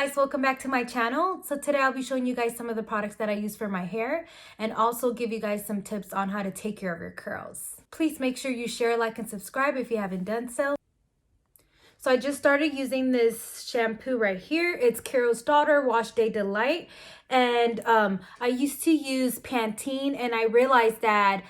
guys, welcome back to my channel. So today I'll be showing you guys some of the products that I use for my hair and also give you guys some tips on how to take care of your curls. Please make sure you share, like, and subscribe if you haven't done so. So I just started using this shampoo right here. It's Carol's Daughter Wash Day Delight. And I used to use Pantene and I realized that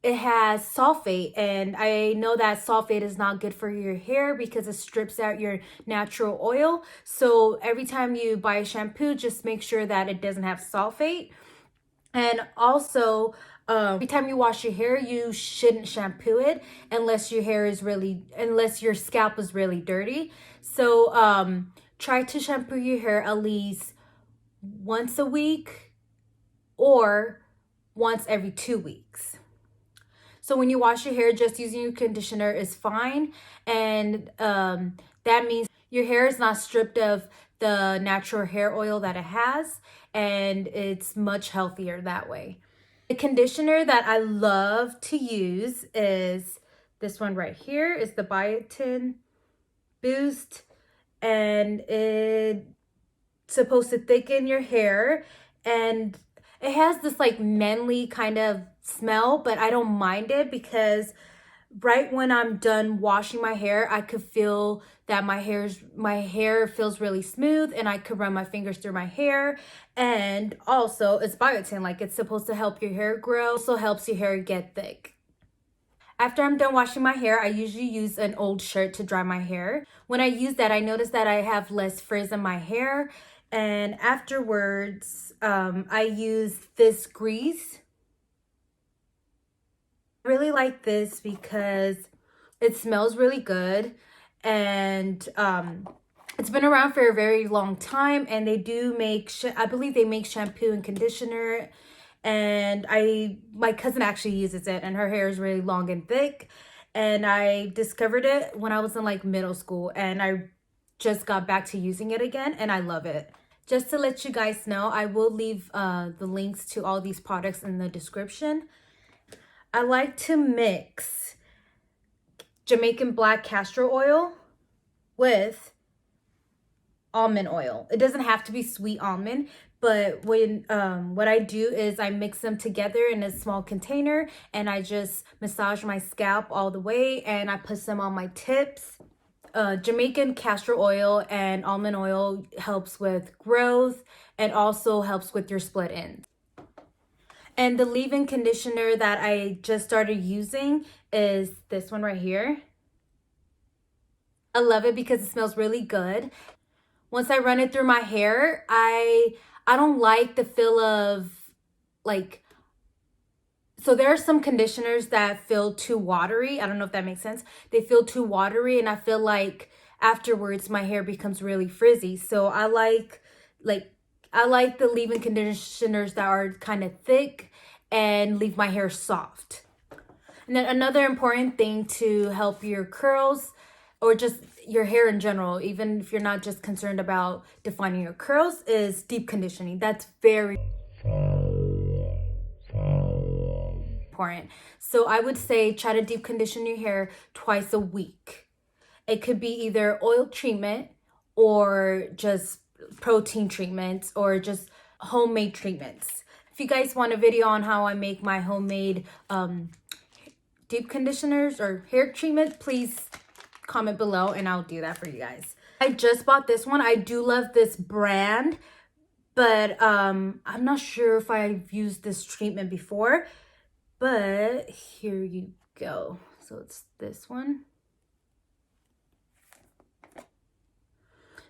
it has sulfate, and I know that sulfate is not good for your hair because it strips out your natural oil. So every time you buy a shampoo, just make sure that it doesn't have sulfate. And also every time you wash your hair, you shouldn't shampoo it unless your scalp is really dirty. So try to shampoo your hair at least once a week or once every 2 weeks. So when you wash your hair, just using your conditioner is fine. And that means your hair is not stripped of the natural hair oil that it has. And it's much healthier that way. The conditioner that I love to use is this one right here. It's the Biotin Boost. And it's supposed to thicken your hair. And it has this like manly kind of smell, but I don't mind it because right when I'm done washing my hair, I could feel that my hair feels really smooth and I could run my fingers through my hair. And also it's biotin, like it's supposed to help your hair grow, also helps your hair get thick. After I'm done washing my hair, I usually use an old shirt to dry my hair. When I use that, I notice that I have less frizz in my hair. And afterwards, I use this grease. I really like this because it smells really good. And it's been around for a very long time. And they do make, I believe they make shampoo and conditioner. And my cousin actually uses it and her hair is really long and thick. And I discovered it when I was in like middle school and I just got back to using it again and I love it. Just to let you guys know, I will leave the links to all these products in the description. I like to mix Jamaican black castor oil with almond oil. It doesn't have to be sweet almond, but when what I do is I mix them together in a small container and I just massage my scalp all the way and I put some on my tips. Jamaican castor oil and almond oil helps with growth and also helps with your split ends. And the leave-in conditioner that I just started using is this one right here. I love it because it smells really good. Once I run it through my hair, I don't like the feel of like, so there are some conditioners that feel too watery. I don't know if that makes sense. They feel too watery and I feel like afterwards my hair becomes really frizzy. So I like the leave-in conditioners that are kind of thick and leave my hair soft. And then another important thing to help your curls or just your hair in general, even if you're not just concerned about defining your curls, is deep conditioning. That's very important. So I would say try to deep condition your hair twice a week. It could be either oil treatment or just protein treatments or just homemade treatments. If you guys want a video on how I make my homemade deep conditioners or hair treatment, please comment below and I'll do that for you guys. I just bought this one. I do love this brand, but I'm not sure if I've used this treatment before, but here you go. So it's this one.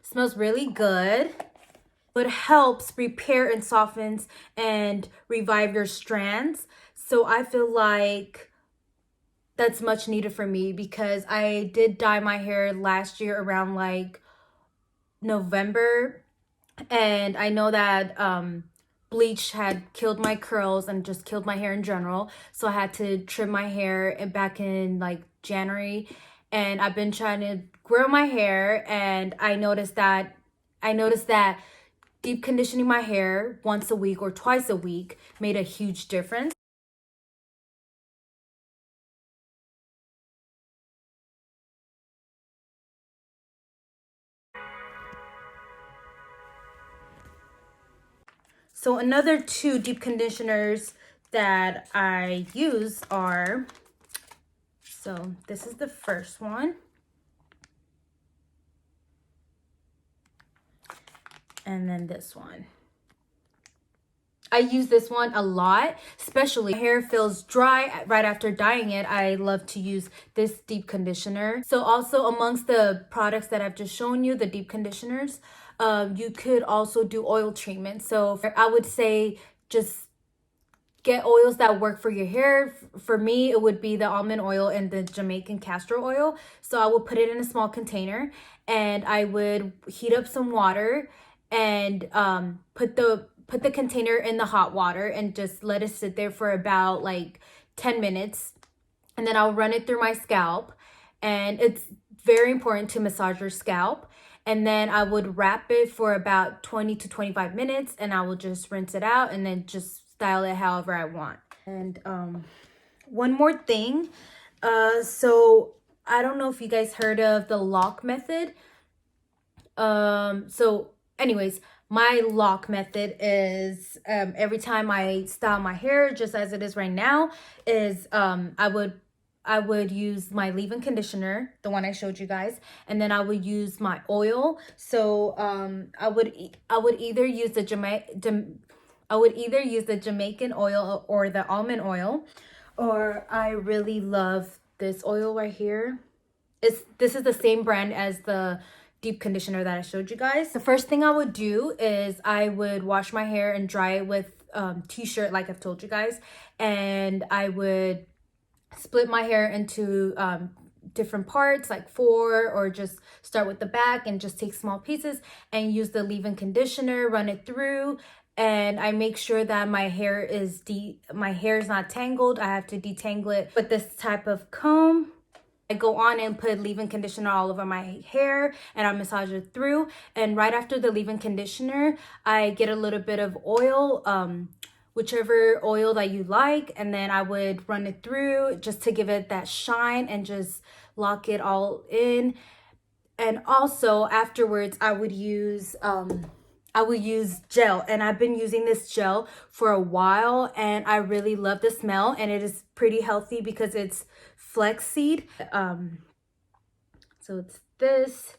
Smells really good. It helps repair and softens and revive your strands. So I feel like that's much needed for me because I did dye my hair last year around like November. And I know that bleach had killed my curls and just killed my hair in general. So I had to trim my hair back in like January. And I've been trying to grow my hair and I noticed that deep conditioning my hair once a week or twice a week made a huge difference. So another 2 deep conditioners that I use are, so this is the first one. And then this one. I use this one a lot, especially my hair feels dry right after dyeing it. I love to use this deep conditioner. So also amongst the products that I've just shown you, the deep conditioners, you could also do oil treatment. So I would say just get oils that work for your hair. For me, it would be the almond oil and the Jamaican castor oil. So I would put it in a small container and I would heat up some water and put the container in the hot water and just let it sit there for about like 10 minutes. And then I'll run it through my scalp. And it's very important to massage your scalp. And then I would wrap it for about 20 to 25 minutes and I will just rinse it out and then just style it however I want. And one more thing. So I don't know if you guys heard of the lock method. So anyways, my lock method is every time I style my hair, just as it is right now, is I would use my leave-in conditioner, the one I showed you guys, and then I would use my oil. So I would either use the Jamaican oil or the almond oil, or I really love this oil right here. This is the same brand as the deep conditioner that I showed you guys. The first thing I would do is I would wash my hair and dry it with t-shirt like I've told you guys, and I would split my hair into different parts, like 4, or just start with the back and just take small pieces and use the leave-in conditioner, run it through, and I make sure that my hair is not tangled. I have to detangle it with this type of comb. I go on and put leave-in conditioner all over my hair and I massage it through. And right after the leave-in conditioner, I get a little bit of oil, whichever oil that you like, and then I would run it through just to give it that shine and just lock it all in. And also afterwards, I would use gel, and I've been using this gel for a while and I really love the smell, and it is pretty healthy because it's Flaxseed. So it's this,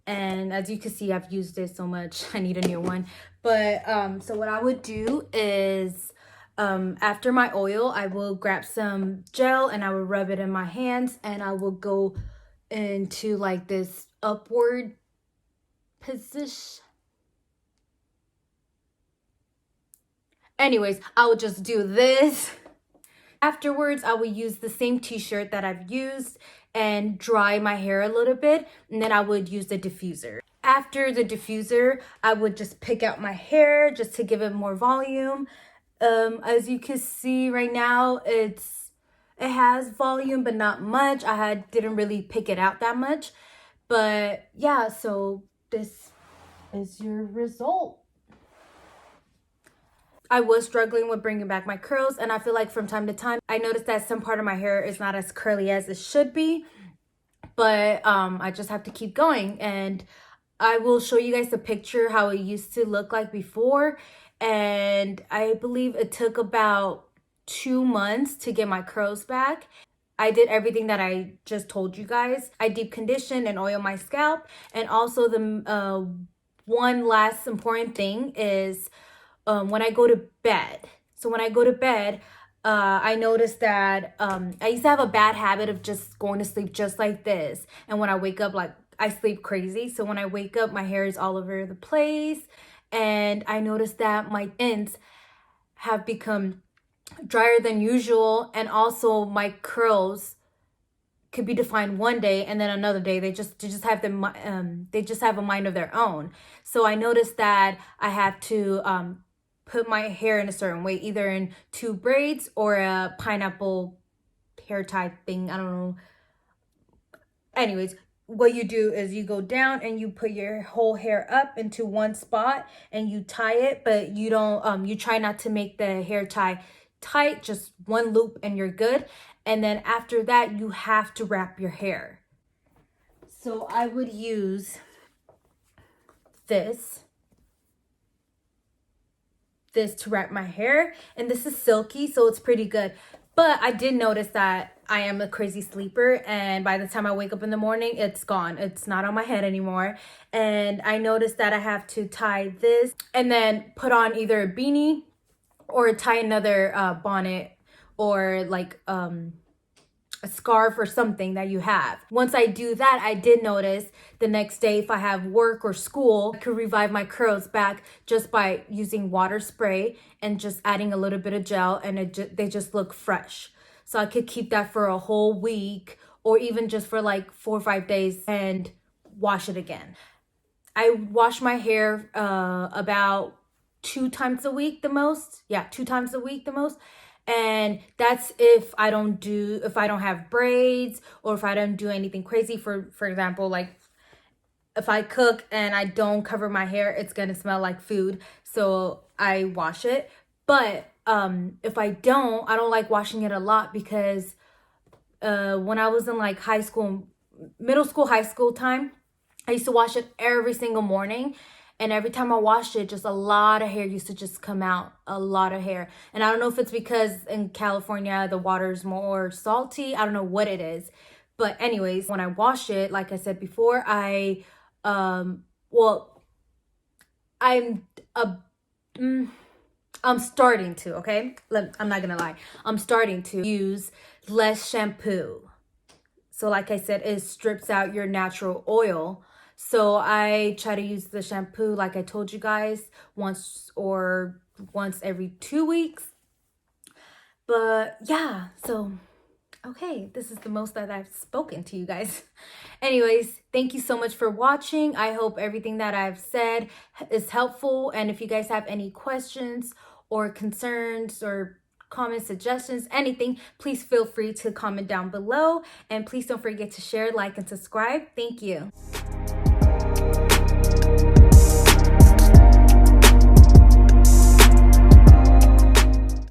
and as you can see, I've used it so much I need a new one. But so what I would do is after my oil, I will grab some gel and I will rub it in my hands, and I will go into like this upward position. Anyways, I will just do this. Afterwards, I will use the same t-shirt that I've used and dry my hair a little bit, and then I would use the diffuser. After the diffuser, I would just pick out my hair just to give it more volume. As you can see right now, it has volume, but not much. Didn't really pick it out that much. But yeah, so this is your result. I was struggling with bringing back my curls, and I feel like from time to time, I noticed that some part of my hair is not as curly as it should be, but I just have to keep going. And I will show you guys the picture how it used to look like before, and I believe it took about 2 months to get my curls back. I did everything that I just told you guys. I deep conditioned and oiled my scalp, and also the one last important thing is when I go to bed. So when I go to bed, I noticed that I used to have a bad habit of just going to sleep just like this. And when I wake up, like I sleep crazy. So when I wake up, my hair is all over the place. And I noticed that my ends have become drier than usual. And also my curls could be defined one day, and then another day they just have a mind of their own. So I noticed that I have to put my hair in a certain way, either in 2 braids or a pineapple hair tie thing. I don't know. Anyways, what you do is you go down and you put your whole hair up into one spot and you tie it, but you don't you try not to make the hair tie tight, just one loop and you're good. And then after that, you have to wrap your hair. So I would use this. this to wrap my hair, and this is silky, so it's pretty good. But I did notice that I am a crazy sleeper, and by the time I wake up in the morning, it's gone. It's not on my head anymore. And I noticed that I have to tie this and then put on either a beanie or tie another bonnet or like a scarf or something that you have. Once I do that, I did notice the next day if I have work or school, I could revive my curls back just by using water spray and just adding a little bit of gel, and they just look fresh. So I could keep that for a whole week or even just for like 4 or 5 days and wash it again. I wash my hair about 2 times a week the most. Yeah, 2 times a week the most. And that's if I don't have braids or if I don't do anything crazy. For example, like if I cook and I don't cover my hair, it's gonna smell like food, so I wash it. But if I don't like washing it a lot, because when I was in like high school, middle school, high school time, I used to wash it every single morning. And every time I washed it, just a lot of hair used to just come out, a lot of hair. And I don't know if it's because in California, the water's more salty. I don't know what it is. But anyways, when I wash it, like I said before, I'm starting to, okay? I'm not gonna lie. I'm starting to use less shampoo. So like I said, it strips out your natural oil. So I try to use the shampoo, like I told you guys, once every 2 weeks. But yeah, so okay, this is the most that I've spoken to you guys. Anyways, thank you so much for watching. I hope everything that I've said is helpful. And if you guys have any questions or concerns or comments, suggestions, anything, please feel free to comment down below. And please don't forget to share, like, and subscribe. Thank you.